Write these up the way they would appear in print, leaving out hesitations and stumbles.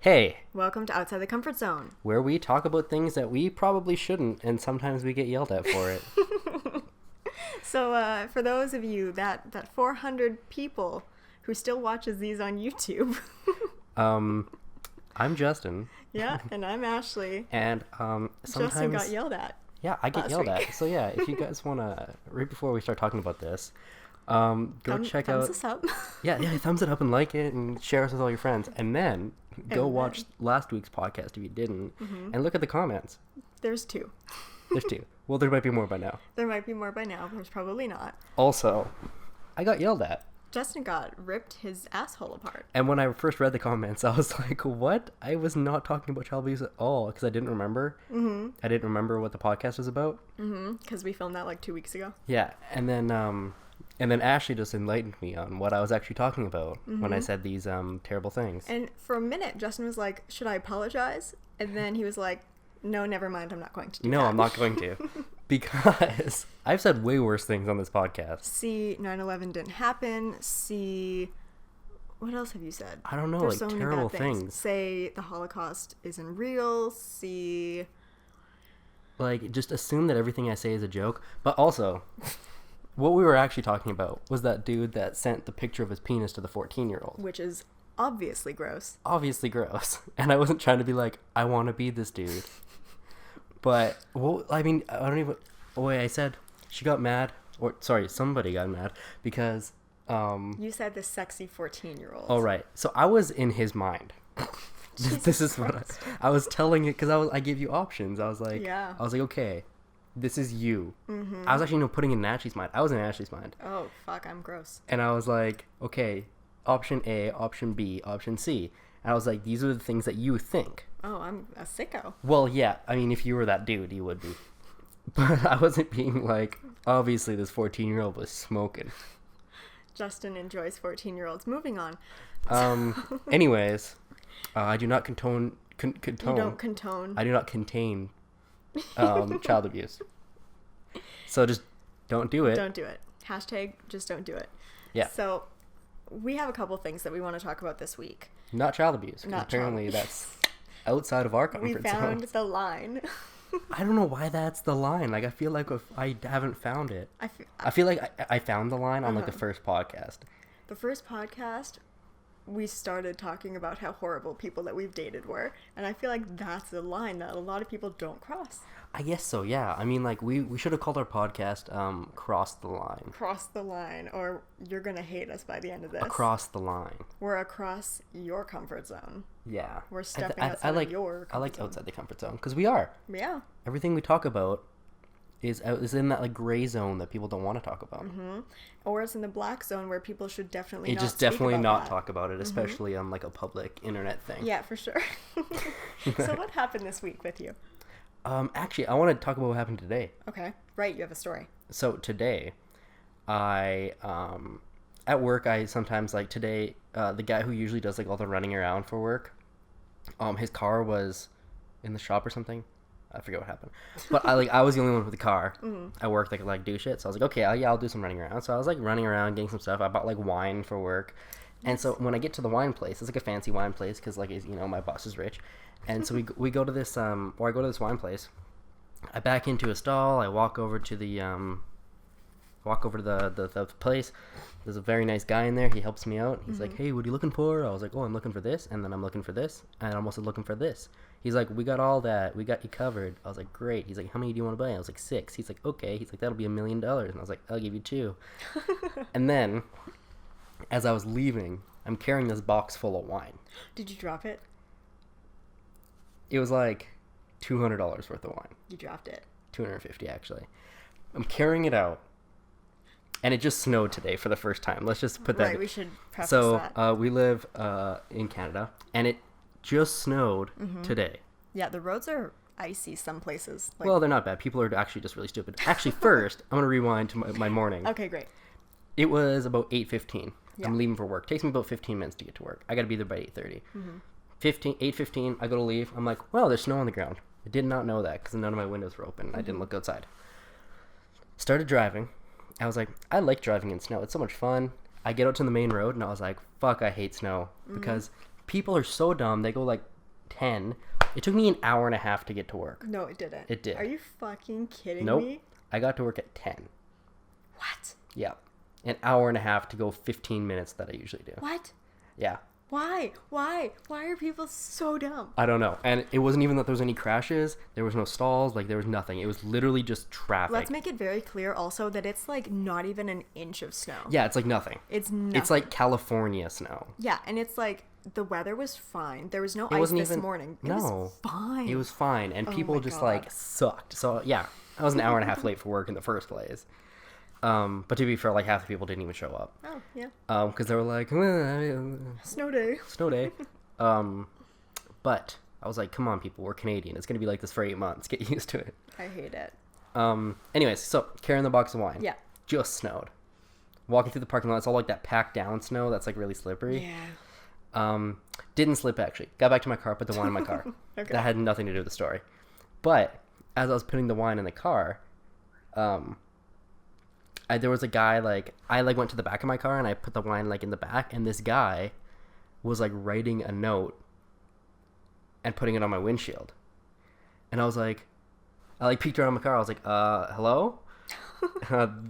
Hey, Welcome to Outside the Comfort Zone. where we talk about things that we probably shouldn't, and sometimes we get yelled at for it. So, for those of you, that 400 people who still watches these on YouTube. I'm Justin, Yeah, and I'm Ashley. and sometimes Justin got yelled at. yeah, I get last yelled week. at. So yeah, if you guys wanna, right before we start talking about this, go check thumbs out. us up. Yeah, thumbs it up and like it, and share us with all your friends, and then go And watch then- last week's podcast if you didn't, and look at the comments. There's two. There's two. Well, there might be more by now. There might be more by now. There's probably not. Also, I got yelled at. Justin got ripped his asshole apart. And when I first read the comments, I was like, what? I was not talking about child abuse at all because I didn't remember. Mm-hmm. I didn't remember what the podcast was about. Because we filmed that like 2 weeks ago. Yeah. And then Ashley just enlightened me on what I was actually talking about when I said these terrible things. And for a minute, Justin was like, should I apologize? And then he was like, no, never mind. I'm not going to do that. No, I'm not going to. Because I've said way worse things on this podcast. See, 9/11 didn't happen. See, what else have you said? I don't know, There's like so many terrible bad things. Say the Holocaust isn't real. See, Like, just assume that everything I say is a joke. But also, what we were actually talking about was that dude that sent the picture of his penis to the 14-year-old. which is obviously gross. Obviously gross. And I wasn't trying to be like, I want to be this dude. But, well, I mean, I don't even... Oh, wait, I said she got mad. Or, sorry, somebody got mad because... You said the sexy 14-year-old. Oh, right. So I was in his mind. This is what I was telling it because I gave you options. I was like, Yeah. okay, this is you. I was actually putting it in Ashley's mind. I was in Ashley's mind. Oh, fuck, I'm gross. And I was like, okay, option A, option B, option C. And I was like, these are the things that you think. Oh, I'm a sicko. Well, yeah, I mean, if you were that dude, you would be. But I wasn't being like, obviously this 14-year-old was smoking. Justin enjoys 14-year-olds. Moving on. Anyways, I do not condone. You don't condone. I do not contain child abuse. So just don't do it. Don't do it. Hashtag just don't do it. Yeah. So we have a couple things that we want to talk about this week. Not child abuse. 'Cause Not apparently child that's outside of our We comfort found zone. the line. I don't know why that's the line. Like, I feel like if I haven't found it. I I feel like I found the line on like the first podcast. The first podcast, we started talking about how horrible people that we've dated were, and I feel like that's a line that a lot of people don't cross. I guess so, yeah. I mean, like, we should have called our podcast Cross the Line. Cross the line, or you're gonna hate us by the end of this. Across the line. We're across your comfort zone. Yeah. We're stepping I outside like, of your I like comfort zone. outside the comfort zone, because we are. Yeah. Everything we talk about is in that like gray zone that people don't want to talk about. Or it's in the black zone where people should definitely You not just speak definitely about not that. talk about it, especially on like a public internet thing. Yeah, for sure. So what happened this week with you? Actually, I want to talk about what happened today. Okay. Right, you have a story. So today, I at work I sometimes like today the guy who usually does like all the running around for work, his car was in the shop or something. I forget what happened, but I was the only one with the car at work that could like do shit. So I was like, okay, I'll do some running around. So I was like running around getting some stuff. I bought like wine for work, and so when I get to the wine place, it's like a fancy wine place because like my boss is rich, and so we go to this or I go to this wine place. I back into a stall. I walk over to the the place. There's a very nice guy in there. He helps me out. He's like, hey, what are you looking for? I was like, oh, I'm looking for this, and then I'm looking for this, and I'm also looking for this. He's like, we got all that. We got you covered. I was like, great. He's like, how many do you want to buy? I was like, 6. He's like, okay. He's like, that'll be $1 million. And I was like, I'll give you 2. And then, as I was leaving, I'm carrying this box full of wine. Did you drop it? It was like $200 worth of wine. You dropped it. $250 actually. I'm carrying it out. And it just snowed today for the first time. Let's just put that. Right, we should preface so, that. we live in Canada, and it just snowed today. Yeah, the roads are icy some places. Like, Well, they're not bad. People are actually just really stupid. Actually, first, I'm going to rewind to my morning. okay, great. It was about 8:15. Yeah. I'm leaving for work. Takes me about 15 minutes to get to work. I got to be there by 8:30. 8:15, I go to leave. I'm like, well, there's snow on the ground. I did not know that because none of my windows were open. I didn't look outside. Started driving. I was like, I like driving in snow. It's so much fun. I get out to the main road, and I was like, fuck, I hate snow. Because people are so dumb. They go like 10. It took me an hour and a half to get to work. No, it didn't. It did. Are you fucking kidding Nope. me? I got to work at 10. What? Yeah. An hour and a half to go 15 minutes that I usually do. What? Yeah. Why? Why are people so dumb? I don't know. And it wasn't even that there was any crashes. There was no stalls. Like, there was nothing. It was literally just traffic. Let's make it very clear also that it's like not even an inch of snow. Yeah, it's like nothing. It's nothing. It's like California snow. Yeah, and it's like the weather was fine. There was no It ice wasn't this even, morning. It no. was fine. It was fine. And Oh people my just, God. like, sucked. So, yeah. I was an hour and a half late for work in the first place. But to be fair, like, half the people didn't even show up. Oh, yeah. Because they were like, Snow day. snow day. But I was like, come on, people, we're Canadian. It's going to be like this for 8 months. Get used to it. I hate it. Anyways, so carrying the box of wine. Yeah. Just snowed. Walking through the parking lot, it's all like that packed down snow that's like really slippery. Yeah. Didn't slip actually. Got back to my car, put the wine in my car. Okay. That had nothing to do with the story. But as I was putting the wine in the car, there was a guy, like, I like went to the back of my car and I put the wine like in the back, and this guy was like writing a note and putting it on my windshield. And I was like, I like peeked around my car. I was like, hello?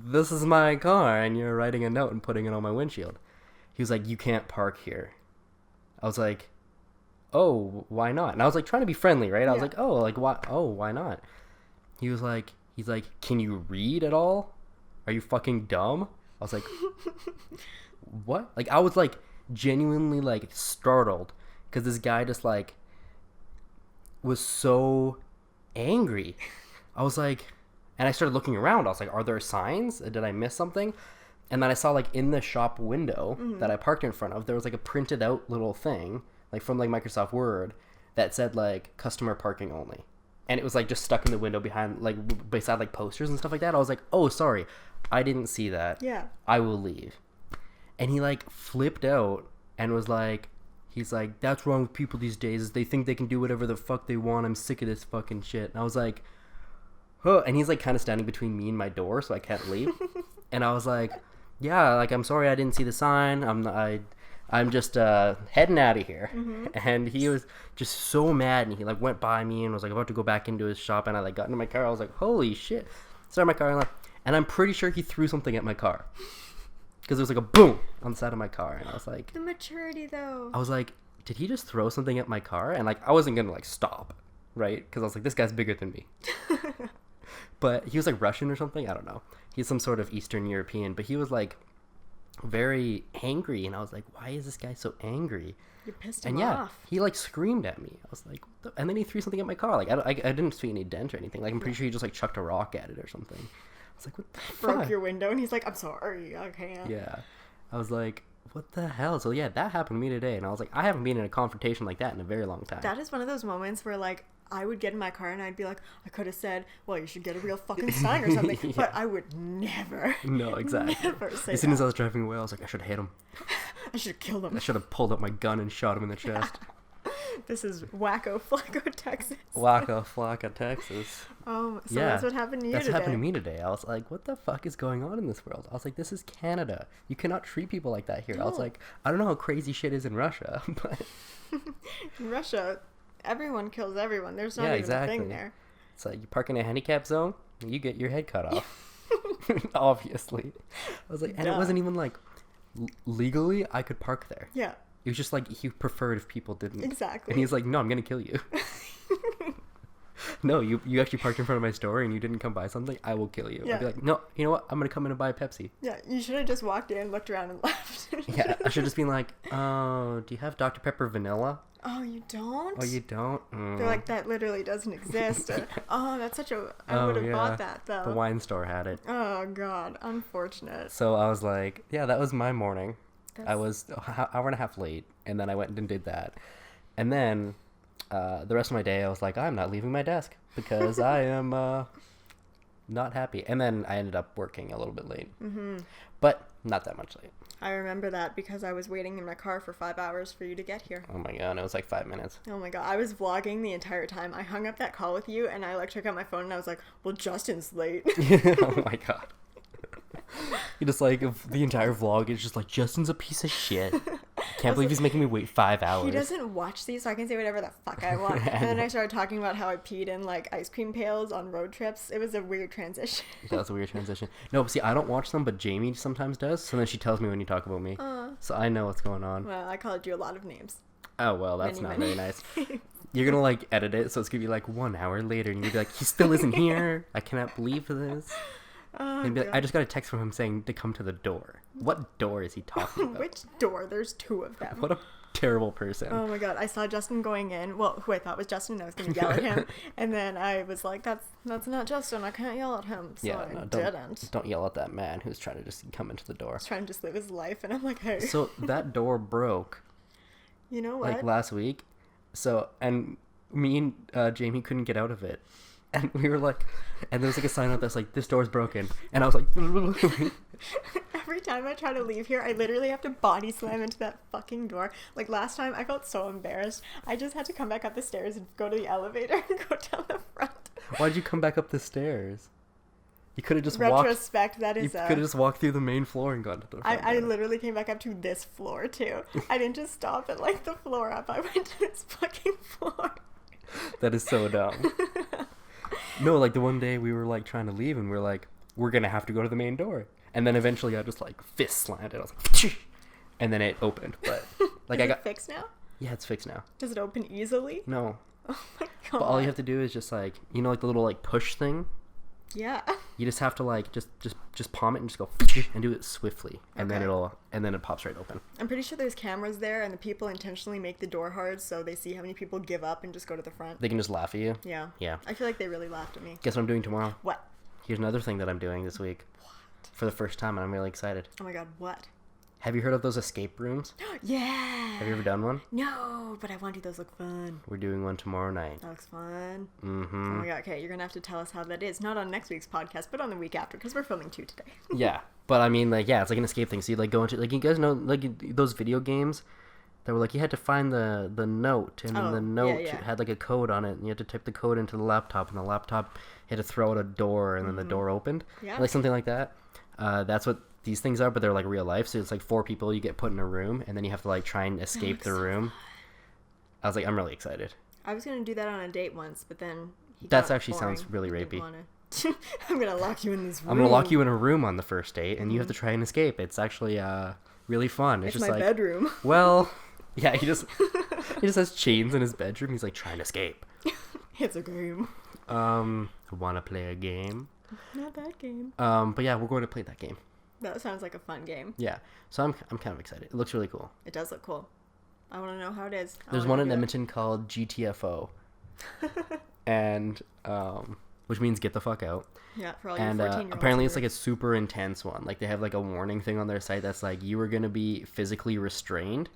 This is my car and you're writing a note and putting it on my windshield. He was like, you can't park here. I was like, oh, why not? And I was like trying to be friendly, right? I was Yeah. like, oh, like, why? Oh, why not? He's like, can you read at all? Are you fucking dumb? I was like, what? Like, I was like genuinely like startled because this guy just like was so angry. I was like, and I started looking around. I was like, are there signs? Did I miss something? And then I saw like in the shop window that I parked in front of, there was like a printed out little thing like from like Microsoft Word that said like customer parking only. And it was like just stuck in the window behind like beside like posters and stuff like that. I was like, oh, sorry, I didn't see that. Yeah. I will leave. And he like flipped out and was like, he's like, that's wrong with people these days is they think they can do whatever the fuck they want. I'm sick of this fucking shit. And I was like, oh, and he's like kind of standing between me and my door so I can't leave. And I was like, yeah, like, I'm sorry I didn't see the sign. I'm just heading out of here. Mm-hmm. And he was just so mad, and he like went by me and was like about to go back into his shop, and I like got into my car. I was like, holy shit. Started my car and left. And I'm pretty sure he threw something at my car. Because there was like a boom on the side of my car, and I was like, The maturity, though. I was like, did he just throw something at my car? And like I wasn't gonna like stop, right? Because I was like, this guy's bigger than me. But he was like Russian or something. I don't know. He's some sort of Eastern European, but he was like very angry, and I was like, why is this guy so angry? You pissed him And yeah, off. he like screamed at me. I was like, what the? And then he threw something at my car. Like I didn't see any dent or anything. Like I'm pretty sure he just like chucked a rock at it or something. I was like, what the Broke fuck? your window, and he's like, I'm sorry, I can't. Yeah, I was like, what the hell? So yeah, that happened to me today, and I was like, I haven't been in a confrontation like that in a very long time. That is one of those moments where, like, I would get in my car and I'd be like, I could have said, well, you should get a real fucking sign or something. Yeah. But I would never, No, exactly. never say As soon as that. I was driving away, I was like, I should have hit him. I should have killed him. I should have pulled up my gun and shot him in the chest. This is Wacko Flacco, Texas. Waka Flocka, Texas. So Yeah, that's what happened to you That's today. what happened to me today. I was like, what the fuck is going on in this world? I was like, this is Canada. You cannot treat people like that here. I was No. like, I don't know how crazy shit is in Russia, but In Russia, everyone kills everyone. There's not Yeah, even exactly. a thing there. it's like you park in a handicap zone, you get your head cut off. Obviously. I was like, and it Duh. wasn't even like legally I could park there. Yeah, It was just like he preferred if people didn't. exactly. And he's like, no, I'm going to kill you. No, you actually parked in front of my store and you didn't come buy something, I will kill you. I'd Yeah. be like, no, you know what? I'm going to come in and buy a Pepsi. Yeah, you should have just walked in, looked around, and left. Yeah, I should just been like, oh, do you have Dr. Pepper vanilla? Oh, you don't? Oh, you don't? Mm. They're like, that literally doesn't exist. Or, oh, that's such a... I Oh, would have yeah. bought that, though. The wine store had it. Oh, God. Unfortunate. So I was like, yeah, that was my morning. I That's- was an hour and a half late, and then I went and did that. And then the rest of my day, I was like, I'm not leaving my desk because I am not happy. And then I ended up working a little bit late. Mm-hmm. But not that much late. I remember that because I was waiting in my car for 5 hours for you to get here. Oh my god, it was like 5 minutes. Oh my god, I was vlogging the entire time. I hung up that call with you and I like took out my phone and I was like, well, Justin's late. Oh my god. You just like, the entire vlog is just like, Justin's a piece of shit. Can't can't believe he's making me wait 5 hours. He doesn't watch these, so I can say whatever the fuck I want. And then I started talking about how I peed in like ice cream pails on road trips. It was a weird transition. That was a weird transition. No, but see, I don't watch them, but Jamie sometimes does. So then she tells me when you talk about me. So I know what's going on. Well, I called you a lot of names. Oh, well, that's not very nice. You're gonna like edit it, so it's gonna be like 1 hour later, and you'll be like, he still isn't here. I cannot believe this. And be like, I just got a text from him saying to come to the door. What door is he talking about? Which door? There's 2 of them. What a terrible person. Oh my god, I saw Justin going in. Well, who I thought was Justin, and I was gonna yell at him. And then I was like, that's not Justin. I can't yell at him. So I didn't. Don't yell at that man who's trying to just come into the door. He's trying to just live his life, and I'm like, hey. So that door broke. You know what? Like last week. So, and me and Jamie couldn't get out of it. And we were like, and there was like a sign out that's like, this door's broken. And I was like, every time I try to leave here, I literally have to body slam into that fucking door. Like last time, I felt so embarrassed. I just had to come back up the stairs and go to the elevator and go down the front. Why'd you come back up the stairs? You could have just Retrospect, that is You could have just walked through the main floor and gone to the front. I literally came back up to this floor, too. I didn't just stop at, like, the floor up. I went to this fucking floor. That is so dumb. No, like, the one day we were, like, trying to leave, and we were like, we're gonna have to go to the main door. And then eventually I just, like, fist slammed it. I was like, and then it opened. But, like, Is it fixed now? Yeah, it's fixed now. Does it open easily? No. Oh, my God. But all you have to do is just, like, you know, like, the little, like, push thing? Yeah. You just have to like just palm it and just go and do it swiftly, and then it pops right open. I'm pretty sure there's cameras there, and the people intentionally make the door hard so they see how many people give up and just go to the front. They can just laugh at you. Yeah. Yeah. I feel like they really laughed at me. Guess what I'm doing tomorrow? What? Here's another thing that I'm doing this week. What? For the first time, and I'm really excited. Oh my God, what? Have you heard of those escape rooms? Yeah. Have you ever done one? No, but I want to. Those look fun. We're doing one tomorrow night. That looks fun. Mm-hmm. Oh my God, okay, you're gonna have to tell us how that is. Not on next week's podcast, but on the week after, because we're filming 2 today. Yeah, but I mean, like, yeah, it's like an escape thing. So you like go into, like, you guys know, like, those video games that were like, you had to find the note, and then the note had like a code on it, and you had to type the code into the laptop, and the laptop had to throw out a door, and then the door opened. Yeah. Like something like that. That's what these things are, but they're like real life. So it's like 4 people, you get put in a room, and then you have to like try and escape the room. I was like, I'm really excited. I was gonna do that on a date once, but then that's actually sounds really rapey. I'm gonna lock you in this room. I'm gonna lock you in a room on the first date, and you have to try and escape. It's actually really fun. It's just my like, bedroom. Well, yeah, he just has chains in his bedroom. He's like trying to escape. It's a game. Wanna play a game? Not that game. But yeah, we're going to play that game. That sounds like a fun game. Yeah, so I'm kind of excited. It looks really cool. It does look cool. I want to know how it is. There's one in Edmonton called GTFO, and which means get the fuck out. Yeah, for all your 14-year-olds. And apparently it's like a super intense one. Like they have like a warning thing on their site that's like, you are gonna be physically restrained,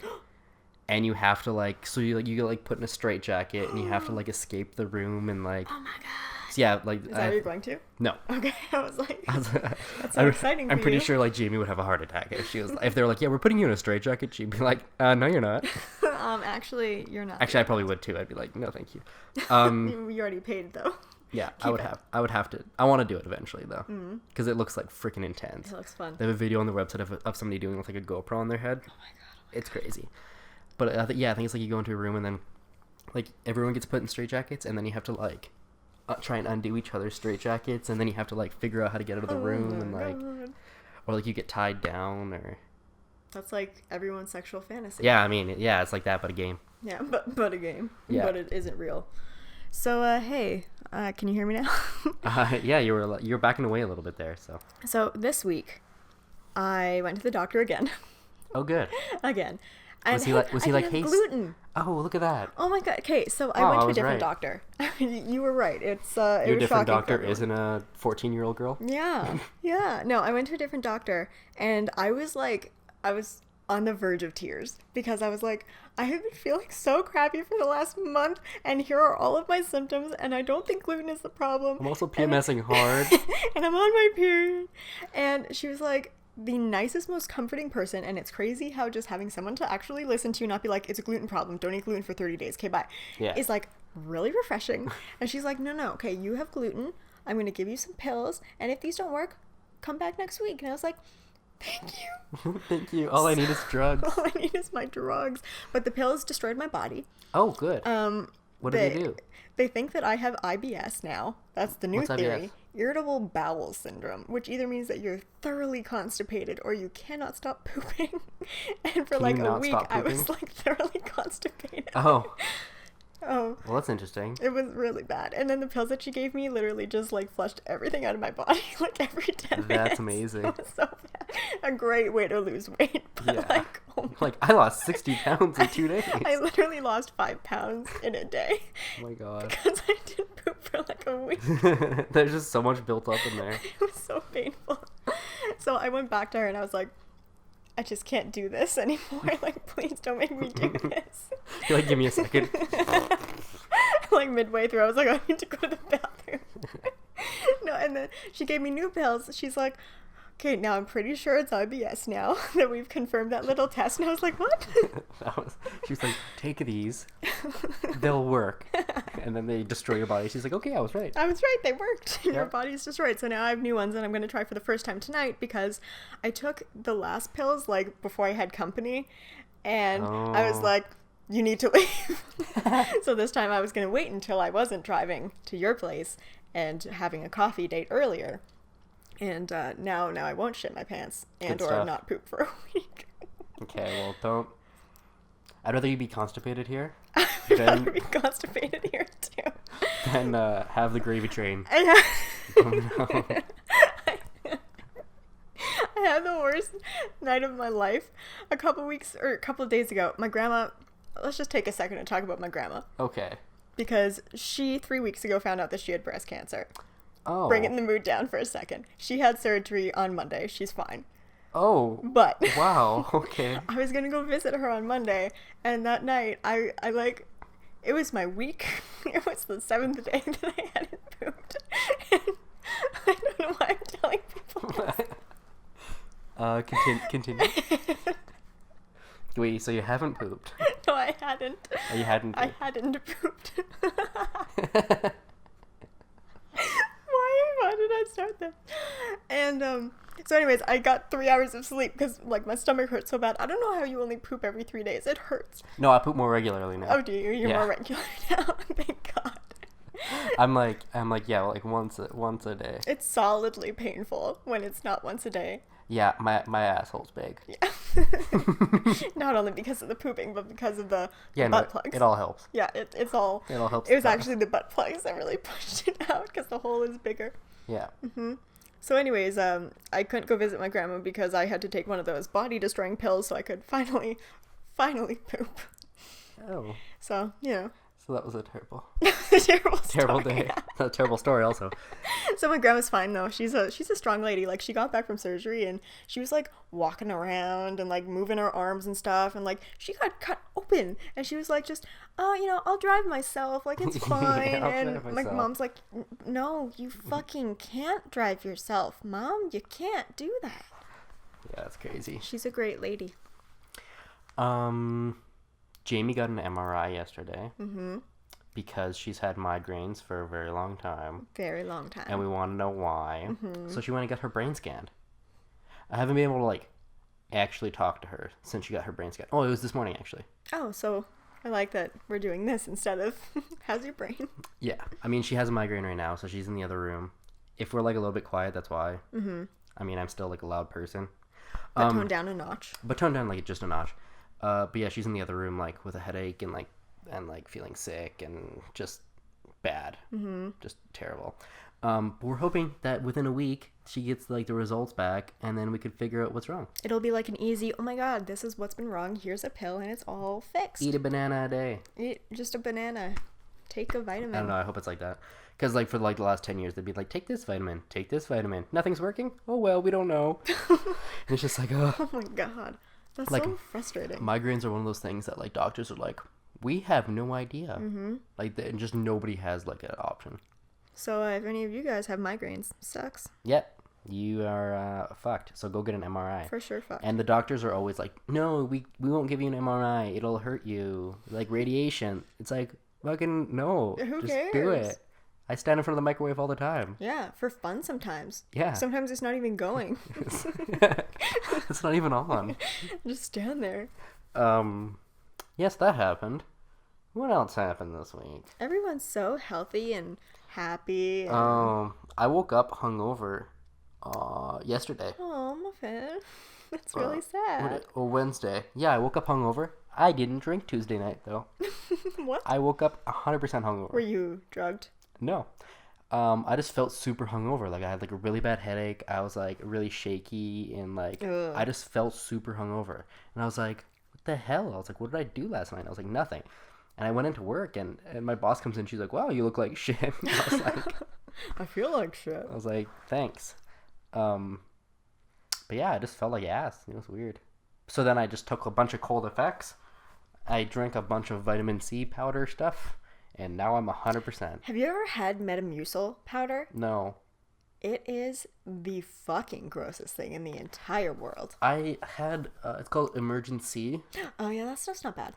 and you have to like, so you get like put in a straitjacket, and you have to like escape the room, and like, oh my God. So yeah, like, is that what you're going to? No. Okay, I was like, that's so exciting. I'm pretty sure like Jamie would have a heart attack if she was, if they were like, yeah, we're putting you in a straitjacket. She'd be like, no, you're not. Actually, you're not. Actually, I probably would too. I'd be like, no, thank you. You already paid though. Yeah, I would have to. I want to do it eventually though, because it looks like freaking intense. It looks fun. They have a video on their website of somebody doing with like a GoPro on their head. Oh my God. It's crazy. But I think it's like you go into a room, and then like everyone gets put in straitjackets, and then you have to like try and undo each other's straitjackets, and then you have to like figure out how to get out of the room, and like, or like you get tied down, or that's like everyone's sexual fantasy. Yeah, I mean, yeah, it's like that, but a game. Yeah, but a game. Yeah. But it isn't real. So hey, can you hear me now? Yeah, you were backing away a little bit there. So this week, I went to the doctor again. Oh, good. Again. Was he like, hey, gluten? Oh, look at that. Oh my God. Okay, so I went to a different doctor. You were right. It's your different doctor isn't a 14-year-old girl. Yeah, yeah. No, I went to a different doctor, and I was on the verge of tears because I was like, I have been feeling so crappy for the last month, and here are all of my symptoms, and I don't think gluten is the problem. I'm also PMSing hard, and I'm on my period. And she was like, the nicest, most comforting person, and it's crazy how just having someone to actually listen to, not be like, it's a gluten problem, don't eat gluten for 30 days, okay, bye, is like really refreshing. And she's like, no, okay, you have gluten, I'm going to give you some pills, and if these don't work, come back next week. And I was like, Thank you. Thank you. All I need is drugs. All I need is my drugs. But the pills destroyed my body. Oh, good. What did they do? They think that I have IBS now. That's the new What's theory. IBS? Irritable bowel syndrome, which either means that you're thoroughly constipated or you cannot stop pooping. And for like a week, I was like thoroughly constipated. Oh. Oh. Well, that's interesting. It was really bad. And then the pills that she gave me literally just like flushed everything out of my body like every 10 minutes. That's amazing. It was so bad. A great way to lose weight. But Yeah. like, oh Like, I lost 60 pounds in 2 days. I literally lost 5 pounds in a day. Oh my god. Because I didn't poop for like a week. There's just so much built up in there. It was so painful. So I went back to her and I was like, I just can't do this anymore. Like, please don't make me do this. You're like, give me a second. Like midway through, I was like, I need to go to the bathroom. No, and then she gave me new pills. She's like, okay, now I'm pretty sure it's IBS now that we've confirmed that little test. And I was like, what? She's like, take these. They'll work. And then they destroy your body. She's like, okay, I was right. I was right. They worked. Yep. Your body's destroyed. So now I have new ones and I'm going to try for the first time tonight because I took the last pills like before I had company. And I was like, you need to leave. So this time I was going to wait until I wasn't driving to your place and having a coffee date earlier. And now I won't shit my pants and or not poop for a week. Okay, well, don't. I'd rather you be constipated here I'd rather be constipated here too. than have the gravy train. I Oh, no. had the worst night of my life a couple of days ago. My grandma, let's just take a second to talk about my grandma. Okay. Because she 3 weeks ago found out that she had breast cancer. Oh. Bringing the mood down for a second. She had surgery on Monday. She's fine. Oh. But Wow. Okay. I was gonna go visit her on Monday, and that night I like, it was my week. It was the 7th day that I hadn't pooped. And I don't know why I'm telling people this. Continue. Wait, so you haven't pooped? No, I hadn't. Oh, you hadn't I pooped. hadn't pooped. Why did I start that? And so anyways, I got 3 hours of sleep because like my stomach hurt so bad. I don't know how you only poop every 3 days. It hurts. No, I poop more regularly now. Oh, do you? You're more regular now. Thank God. I'm like yeah, like once a day. It's solidly painful when it's not once a day. Yeah, my asshole's big. Yeah. Not only because of the pooping, but because of the Yeah, butt no, plugs. it all helps. Yeah, it all helps. It was actually the butt plugs that really pushed it out because the hole is bigger. Yeah. So anyways, I couldn't go visit my grandma because I had to take one of those body destroying pills so I could finally poop. Oh. So, you know. So that was a terrible Terrible day. A terrible story also. So my grandma's fine though. She's a strong lady. Like she got back from surgery and she was like walking around and like moving her arms and stuff, and like she got cut open and she was like, just I'll drive myself, like it's fine. Yeah, and my mom's like, no, you fucking can't drive yourself, Mom. You can't do that. Yeah, that's crazy. She's a great lady. Jamie got an MRI yesterday because she's had migraines for a very long time. Very long time. And we want to know why. So she went and got her brain scanned. I haven't been able to like actually talk to her since she got her brain scanned. Oh, it was this morning actually. Oh, so I like that we're doing this instead of how's your brain? Yeah, I mean she has a migraine right now, so she's in the other room. If we're like a little bit quiet, that's why. I mean I'm still like a loud person. But tone down a notch. But tone down like just a notch. But yeah, she's in the other room like with a headache and feeling sick and just bad, just terrible. But we're hoping that within a week she gets like the results back, and then we could figure out what's wrong. It'll be like an easy, oh my God, this is what's been wrong. Here's a pill, and it's all fixed. Eat a banana a day. Eat just a banana. Take a vitamin. I don't know. I hope it's like that. Because like for like the last 10 years, they'd be like, take this vitamin, take this vitamin. Nothing's working. Oh well, we don't know. And it's just like, oh my God. That's like, so frustrating. Migraines are one of those things that like doctors are like, we have no idea. Like just nobody has like an option. So if any of you guys have migraines, sucks. Yep, you are fucked. So go get an MRI. For sure fucked. And the doctors are always like, no, we won't give you an MRI. It'll hurt you. Like radiation. It's like, fucking no. Who just cares? do it. I stand in front of the microwave all the time. Yeah, for fun sometimes. Yeah. Sometimes it's not even going. It's not even on. Just stand there. Yes, that happened. What else happened this week? Everyone's so healthy and happy. And... I woke up hungover yesterday. Oh, Muffin. That's really sad. Wednesday. Yeah, I woke up hungover. I didn't drink Tuesday night, though. What? I woke up 100% hungover. Were you drugged? No. I just felt super hungover. Like, I had, like, a really bad headache. I was, like, really shaky, and, like, Ugh. I just felt super hungover. And I was like, what the hell? I was like, what did I do last night? I was like, nothing. And I went into work, and my boss comes in. She's like, wow, you look like shit. I was like... I feel like shit. I was like, thanks. But yeah, I just felt like ass. It was weird. So then I just took a bunch of cold effects. I drank a bunch of vitamin C powder stuff, and now I'm 100%. Have you ever had Metamucil powder? No. It is the fucking grossest thing in the entire world. I had, it's called Emergency. Oh yeah, that stuff's not bad.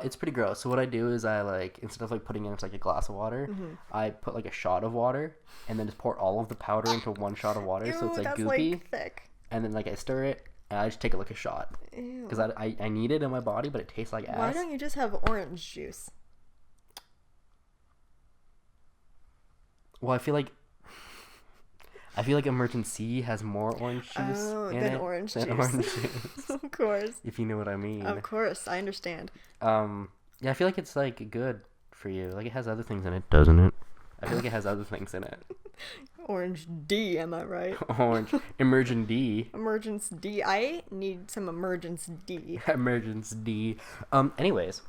It's pretty gross. So what I do is I, like, instead of, like, putting it into, like, a glass of water, I put, like, a shot of water, and then just pour all of the powder into one shot of water. Ew, So it's, like, that's, goopy. like, thick. And then, like, I stir it, and I just take it like a shot. Because I need it in my body, but it tastes like ass. Why don't you just have orange juice? Well, I feel like Emergency has more orange juice than orange juice. Of course. If you know what I mean. Of course, I understand. Yeah, I feel like it's, like, good for you. Like, it has other things in it, doesn't it? I feel like it has other things in it. Orange D, am I right? Orange. Emergent D. Emergence D. I need some Emergence D. Emergence D. Anyways.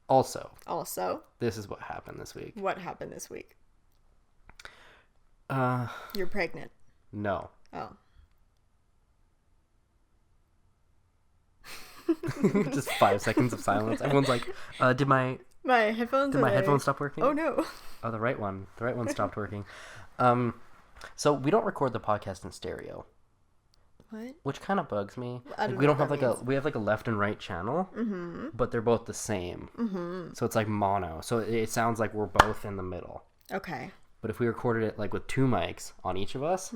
Also. This is what happened this week. What happened this week? You're pregnant. No. Oh. Just 5 seconds of silence. Everyone's like, did my headphones stop working? Oh no. Oh, the right one stopped working. So we don't record the podcast in stereo. What? Which kind of bugs me. I don't we know don't what have that like means. we have like a left and right channel, but they're both the same. So it's like mono. So it sounds like we're both in the middle. Okay. But if we recorded it like with 2 mics on each of us,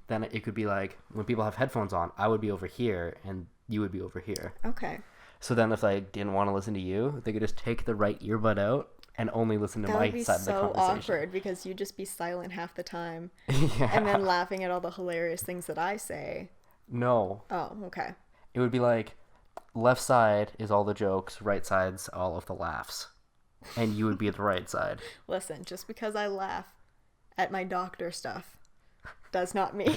then it could be like when people have headphones on, I would be over here and you would be over here. Okay. So then if I didn't want to listen to you, they could just take the right earbud out and only listen to my side of the conversation. That would be so awkward because you'd just be silent half the time. Yeah. And then laughing at all the hilarious things that I say. No. Oh, okay. It would be like left side is all the jokes, right side's all of the laughs. And you would be at the right side. Listen, just because I laugh at my doctor stuff does not mean...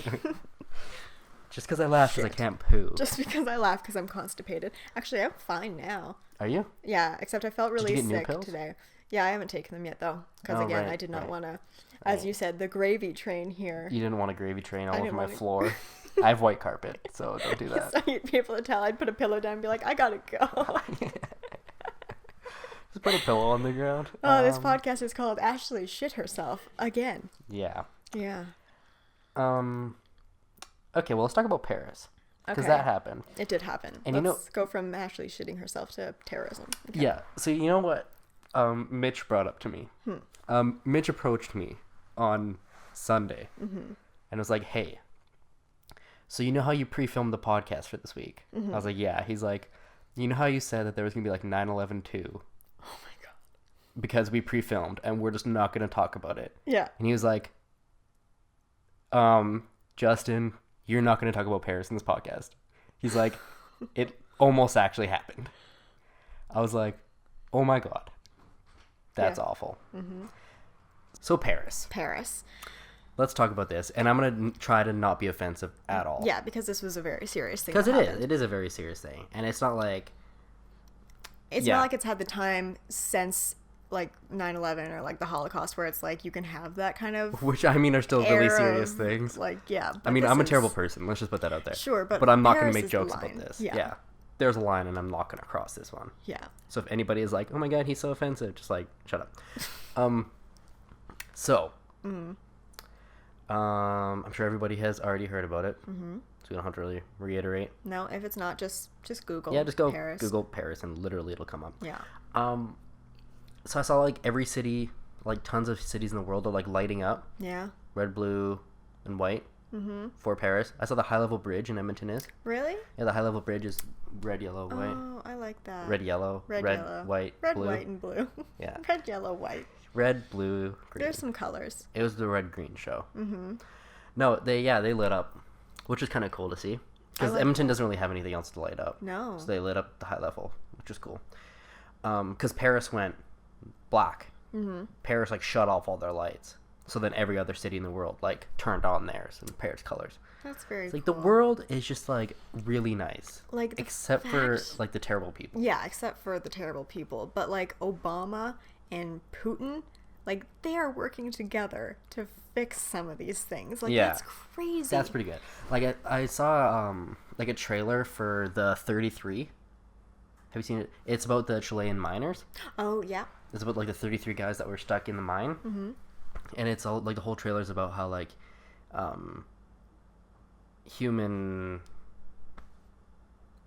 Just because I laugh because I can't poo. Just because I laugh because I'm constipated. Actually, I'm fine now. Are you? Yeah, except I felt really sick pills? today. Yeah, I haven't taken them yet, though. Because, again, I did not want to, as you said, the gravy train here. You didn't want a gravy train all over my floor. I have white carpet, so don't do that. So you'd be able to tell. I'd put a pillow down and be like, I gotta go. Just put a pillow on the ground. Oh, this podcast is called Ashley Shit Herself Again. Yeah. Yeah. Okay, well, let's talk about Paris. Because Okay. that happened. It did happen. And Let's go from Ashley shitting herself to terrorism. Okay. Yeah. So you know what Mitch brought up to me? Mitch approached me on Sunday and was like, hey, so you know how you pre-filmed the podcast for this week? I was like, yeah. He's like, you know how you said that there was going to be like 9/11 2? Oh my God. Because we pre-filmed and we're just not going to talk about it. Yeah. And he was like, Justin, you're not going to talk about Paris in this podcast. He's like, it almost actually happened. I was like, oh my God. That's awful. So Paris. Let's talk about this. And I'm going to try to not be offensive at all. Yeah, because this was a very serious thing. Because it is a very serious thing. And it's not like... It's not like it's had the time since... like 9/11 or like the Holocaust where it's like you can have that kind of which I mean are still really serious things. Like I mean I'm a terrible person. Let's just put that out there. Sure, but I'm not going to Paris make is jokes the line. about this. Yeah. There's a line and I'm not going to cross this one. Yeah. So if anybody is like, "Oh my God, he's so offensive," just like shut up. I'm sure everybody has already heard about it. So we don't have to really reiterate. No, if it's not, just Google. Yeah, just go Paris. Google Paris and literally it'll come up. Yeah. So I saw like every city like tons of cities in the world are like lighting up. Yeah. Red, blue, and white. For Paris. I saw the high level bridge in Edmonton is. Really? Yeah, the high level bridge is red, yellow, white. Oh, I like that. Red, yellow. Red, yellow. White, red, blue. white, and blue. Yeah. Red, yellow, white. Red, blue, green. There's some colors. It was the red green show. No, they lit up, which is kind of cool to see because Edmonton doesn't really have anything else to light up. No. So they lit up the high level, which is cool. Because Paris went black. Paris like shut off all their lights. So then every other city in the world like turned on theirs in Paris colors. That's very It's like cool. the world is just like really nice. Like except for like the terrible people. Yeah, except for the terrible people. But like Obama and Putin, like they are working together to fix some of these things. Like that's crazy. That's pretty good. Like I saw like a trailer for the 33. Have you seen it? It's about the Chilean miners. Oh yeah. It's about like the 33 guys that were stuck in the mine. And it's all like the whole trailer is about how like human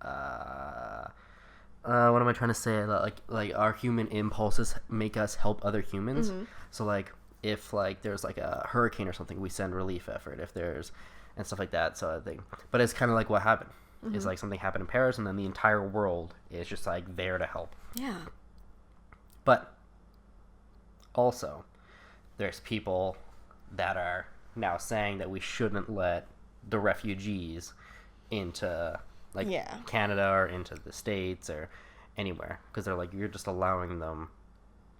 what am I trying to say, like our human impulses make us help other humans. So like if like there's like a hurricane or something, we send relief effort if there's and stuff like that. So I think, but it's kind of like what happened. It's like something happened in Paris and then the entire world is just like there to help. Yeah. But also there's people that are now saying that we shouldn't let the refugees into like Canada or into the States or anywhere because they're like, you're just allowing them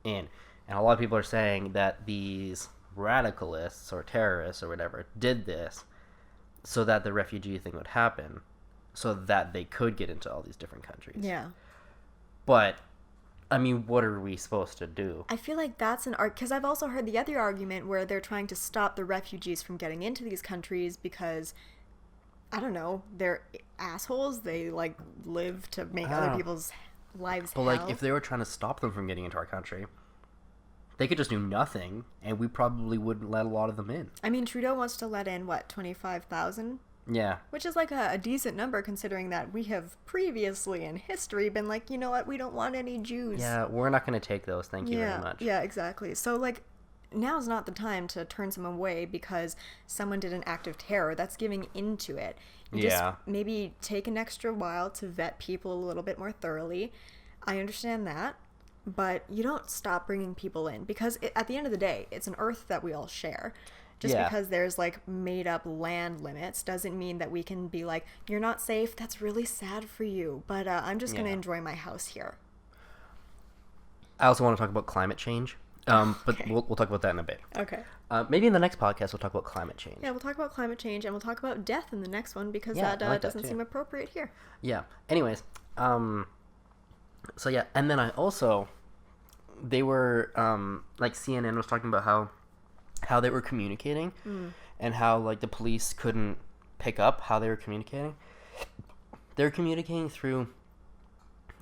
in. And a lot of people are saying that these radicalists or terrorists or whatever did this so that the refugee thing would happen so that they could get into all these different countries. Yeah. But I mean, what are we supposed to do? I feel like that's an art because I've also heard the other argument where they're trying to stop the refugees from getting into these countries because, I don't know, they're assholes. They like live to make other people's lives hell. But like, if they were trying to stop them from getting into our country, they could just do nothing, and we probably wouldn't let a lot of them in. I mean, Trudeau wants to let in what 25,000. Yeah. Which is like a decent number considering that we have previously in history been like, you know what, we don't want any Jews. Yeah, we're not going to take those. Thank you very much. Yeah, exactly. So like now's not the time to turn someone away because someone did an act of terror. That's giving into it. Just maybe take an extra while to vet people a little bit more thoroughly. I understand that. But you don't stop bringing people in because at the end of the day, it's an earth that we all share. Just because there's like made up land limits doesn't mean that we can be like, you're not safe. That's really sad for you. But I'm just going to enjoy my house here. I also want to talk about climate change. But we'll talk about that in a bit. Okay. Maybe in the next podcast we'll talk about climate change. Yeah, we'll talk about climate change and we'll talk about death in the next one because that doesn't seem appropriate here. Yeah. Anyways, so yeah, and then I also, they were like CNN was talking about how they were communicating and how like the police couldn't pick up how they were communicating. They're communicating through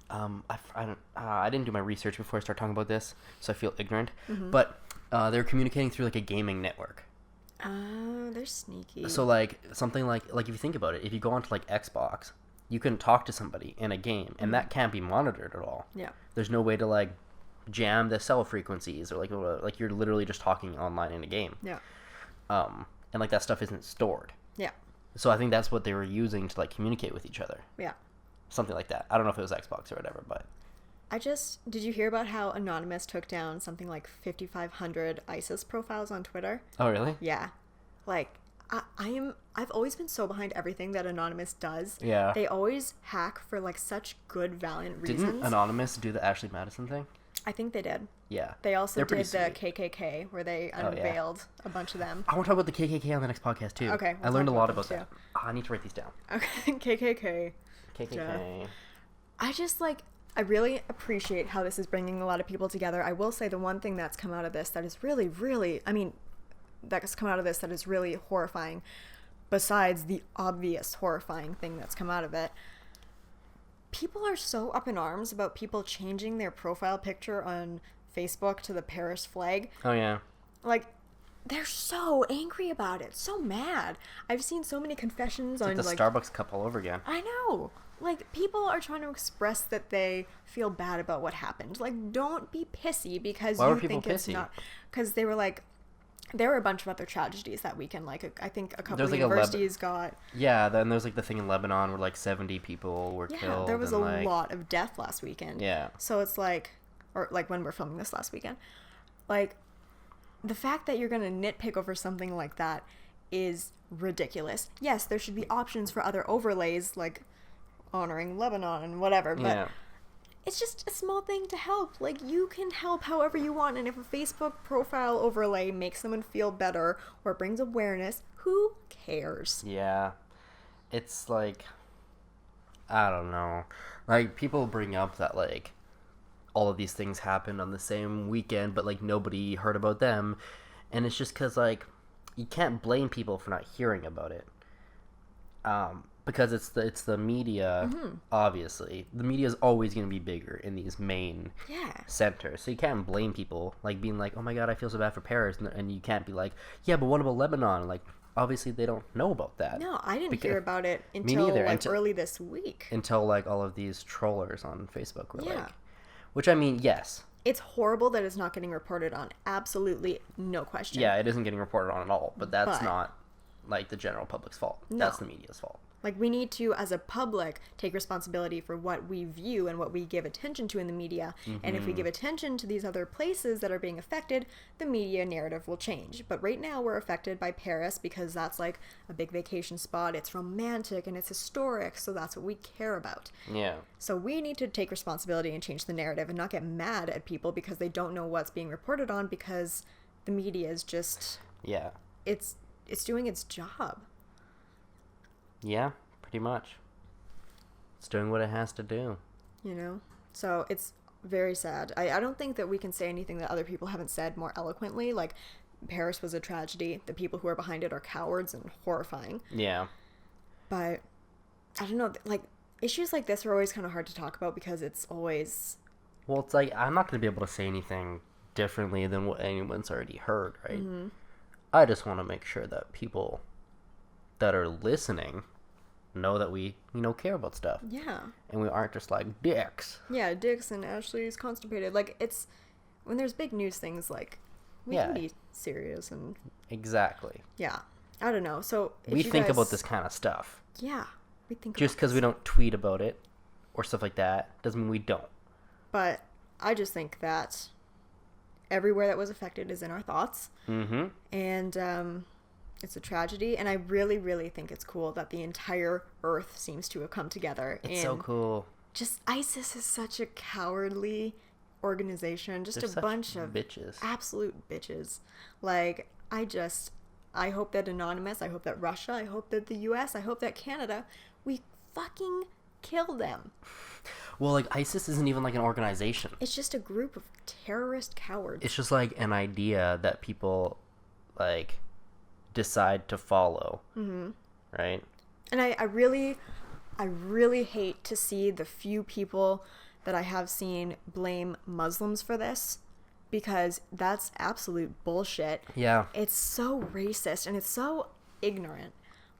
I didn't do my research before I start talking about this, so I feel ignorant. But they're communicating through like a gaming network. Oh, they're sneaky. So like something like if you think about it, if you go onto like Xbox, you can talk to somebody in a game, and that can't be monitored at all. Yeah. There's no way to like jam the cell frequencies or like you're literally just talking online in a game. Yeah. And like that stuff isn't stored. Yeah. So I think that's what they were using to like communicate with each other. Yeah. Something like that. I don't know if it was Xbox or whatever, but did you hear about how Anonymous took down something like 5,500 ISIS profiles on Twitter? Oh, really? Yeah. Like I've always been so behind everything that Anonymous does. Yeah. They always hack for like such good, valiant reasons. Didn't Anonymous do the Ashley Madison thing? I think they did. Yeah. They also They're did the sweet. KKK where they unveiled a bunch of them. I want to talk about the KKK on the next podcast too. Okay. I learned a lot about them that. I need to write these down. Okay. KKK. KKK. I really appreciate how this is bringing a lot of people together. I will say the one thing that's come out of this that is really, really, that's come out of this that is really horrifying, besides the obvious horrifying thing that's come out of it, people are so up in arms about people changing their profile picture on Facebook to the Paris flag. Oh, yeah. Like, they're so angry about it, so mad. I've seen so many confessions on the Starbucks cup all over again. I know. Like, people are trying to express that they feel bad about what happened. Like, don't be pissy because you think it's not. Because they were like, there were a bunch of other tragedies that weekend. Like, I think a couple of universities got. Yeah, then there's like the thing in Lebanon where like 70 people were killed. Yeah, there was a lot of death last weekend. Yeah. So it's like, or like when we're filming this last weekend, like, the fact that you're going to nitpick over something like that is ridiculous. Yes, there should be options for other overlays, like honoring Lebanon and whatever, but it's just a small thing to help. Like, you can help however you want, and if a Facebook profile overlay makes someone feel better or brings awareness, who cares? Yeah. It's like, I don't know. Like, people bring up that, like, all of these things happened on the same weekend, but, like, nobody heard about them, and it's just because, like, you can't blame people for not hearing about it. Because it's the media, obviously. The media is always going to be bigger in these main centers. So you can't blame people, like, being like, oh my god, I feel so bad for Paris. And you can't be like, yeah, but what about Lebanon? Like, obviously they don't know about that. No, I didn't hear about it until, early this week. Until, like, all of these trollers on Facebook were like... Which, I mean, yes. It's horrible that it's not getting reported on. Absolutely no question. Yeah, it isn't getting reported on at all. But that's not, like, the general public's fault. No. That's the media's fault. Like, we need to, as a public, take responsibility for what we view and what we give attention to in the media. And if we give attention to these other places that are being affected, the media narrative will change. But right now, we're affected by Paris because that's, like, a big vacation spot. It's romantic and it's historic, so that's what we care about. Yeah. So we need to take responsibility and change the narrative and not get mad at people because they don't know what's being reported on because the media is just... Yeah. It's doing its job. Yeah, pretty much. It's doing what it has to do. You know? So it's very sad. I don't think that we can say anything that other people haven't said more eloquently. Like, Paris was a tragedy. The people who are behind it are cowards and horrifying. Yeah. But, I don't know. Like, issues like this are always kind of hard to talk about because it's always... Well, it's like, I'm not going to be able to say anything differently than what anyone's already heard, right? I just want to make sure that people that are listening know that we, care about stuff. Yeah. And we aren't just like dicks. Yeah, dicks and Ashley's constipated. Like, it's... When there's big news things, like, we can be serious and... Exactly. Yeah. I don't know. So, we think about this kind of stuff. Yeah. We think just because we don't tweet about it or stuff like that doesn't mean we don't. But I just think that everywhere that was affected is in our thoughts. And, it's a tragedy, and I really, really think it's cool that the entire Earth seems to have come together. It's so cool. Just ISIS is such a cowardly organization. Just a bunch of bitches. Absolute bitches. Like, I hope that Anonymous, I hope that Russia, I hope that the US, I hope that Canada, we fucking kill them. Well, like, ISIS isn't even like an organization. It's just a group of terrorist cowards. It's just like an idea that people, like... decide to follow, right? And I really hate to see the few people that I have seen blame Muslims for this, because that's absolute bullshit. Yeah. It's so racist and it's so ignorant.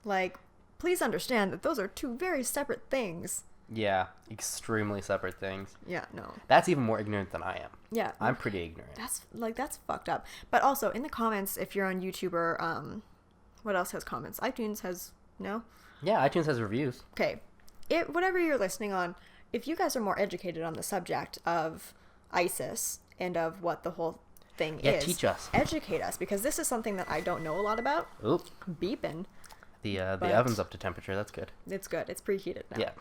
Like, please understand that those are two very separate things. Yeah, extremely separate things. Yeah, no. That's even more ignorant than I am. Yeah. I'm pretty ignorant. That's fucked up. But also, in the comments, if you're on YouTube or, what else has comments? iTunes has, no? Yeah, iTunes has reviews. Okay. Whatever you're listening on, if you guys are more educated on the subject of ISIS and of what the whole thing is. Teach us. Educate us, because this is something that I don't know a lot about. Oop. Beeping. The oven's up to temperature. That's good. It's good. It's preheated now. Yeah.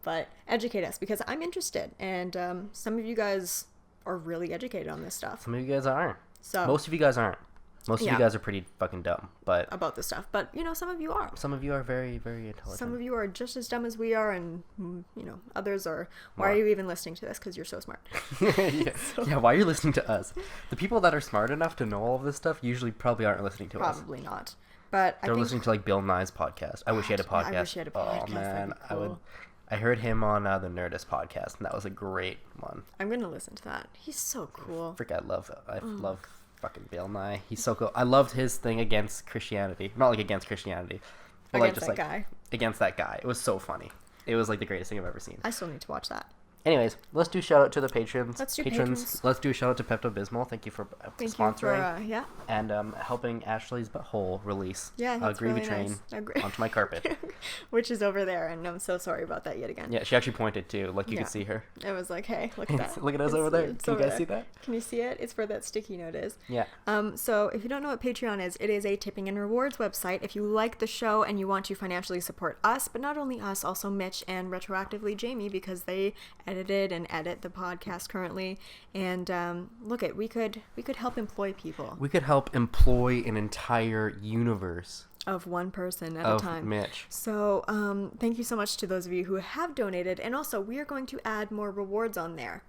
But educate us, because I'm interested, and some of you guys are really educated on this stuff. Some of you guys aren't. So most of you guys aren't. Most of you guys are pretty fucking dumb, but about this stuff. But some of you are. Some of you are very, very intelligent. Some of you are just as dumb as we are, and others are. Why are you even listening to this? Because you're so smart. Yeah, why are you listening to us? The people that are smart enough to know all of this stuff usually probably aren't listening to us. Probably not. But they're listening to like Bill Nye's podcast. I wish he had a podcast. I wish he had a podcast. Oh man, cool. I heard him on the Nerdist podcast, and that was a great one. I'm gonna listen to that. He's so cool. I love Fucking Bill Nye. He's so cool. I loved his thing against Christianity. Not like against Christianity. But Against just that guy. Against that guy. It was so funny. It was like the greatest thing I've ever seen. I still need to watch that. Anyways, let's do shout out to the patrons. Let's do patrons. Let's do a shout out to Pepto-Bismol. Thank you for sponsoring. Yeah. And helping Ashley's butthole release Yeah, a that's gravy really train nice. onto my carpet. Which is over there, and I'm so sorry about that yet again. Yeah, she actually pointed too, like you could see her. It was like, hey, look at that. Look at us over there. Can you guys see that? Can you see it? It's where that sticky note is. Yeah. So if you don't know what Patreon is, it is a tipping and rewards website. If you like the show and you want to financially support us, but not only us, also Mitch and retroactively Jamie, because they edited and edit the podcast currently. And we could help employ people. We could help employ an entire universe of one person at of a time. Mitch. So thank you so much to those of you who have donated, and also we are going to add more rewards on there.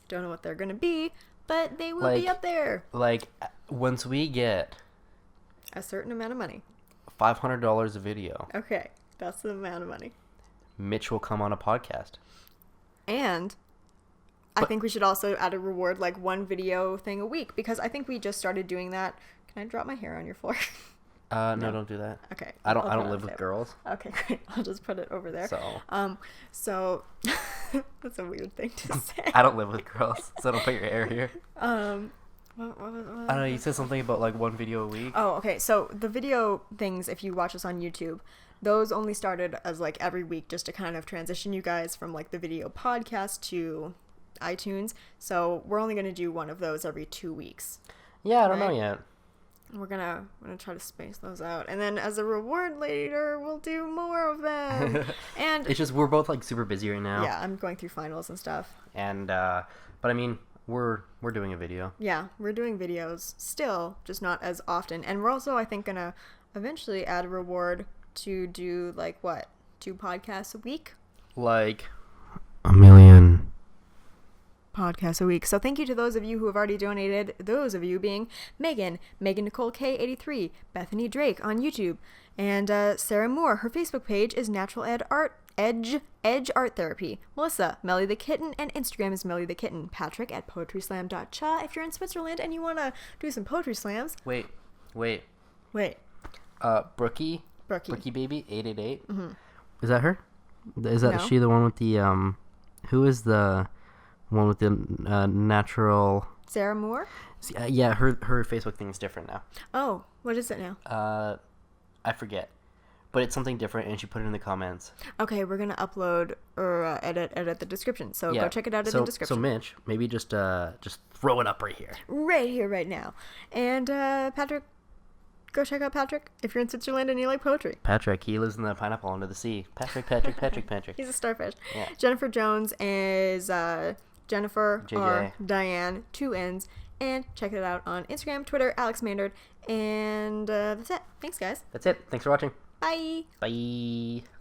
Don't know what they're going to be, but they will be up there. Like once we get a certain amount of money, $500 a video. Okay, that's the amount of money. Mitch will come on a podcast. And I think we should also add a reward, like one video thing a week, because I think we just started doing that. Can I drop my hair on your floor? No, don't do that. Okay. I don't live with girls. Okay, great. I'll just put it over there. So that's a weird thing to say. I don't live with girls, so don't put your hair here. What I don't know, you said something about like one video a week. Oh, okay. So the video things, if you watch us on YouTube, those only started as like every week, just to kind of transition you guys from like the video podcast to iTunes. So we're only going to do one of those every 2 weeks. Yeah, I don't know yet. We're gonna try to space those out, and then as a reward later, we'll do more of them. And it's just we're both like super busy right now. Yeah, I'm going through finals and stuff. And but I mean, we're doing a video. Yeah, we're doing videos still, just not as often. And we're also, I think, gonna eventually add a reward to do like what, 2 podcasts a week? Like 1,000,000 podcasts a week. So thank you to those of you who have already donated, those of you being Megan Nicole K83, Bethany Drake on YouTube, and Sarah Moore. Her Facebook page is Natural Edge Art Therapy. Melissa, MellyTheKitten, and Instagram is MellyTheKitten. Patrick at poetryslam.cha if you're in Switzerland and you want to do some poetry slams. Wait. Brookie Baby 888. Mm-hmm. Is that her? Is that she the one with the who is the one with the natural? Sarah Moore? Yeah, her Facebook thing is different now. Oh, what is it now? I forget, but it's something different, and she put it in the comments. Okay, we're gonna upload or edit the description, so go check it out in the description. So Mitch, maybe just throw it up right here, right now, and Patrick. Go check out Patrick if you're in Switzerland and you like poetry. Patrick, he lives in the pineapple under the sea. Patrick. He's a starfish. Yeah. Jennifer Jones is Jennifer JJ. or Diane, 2 N's. And check it out on Instagram, Twitter, Alex Maynard. And that's it. Thanks, guys. That's it. Thanks for watching. Bye. Bye.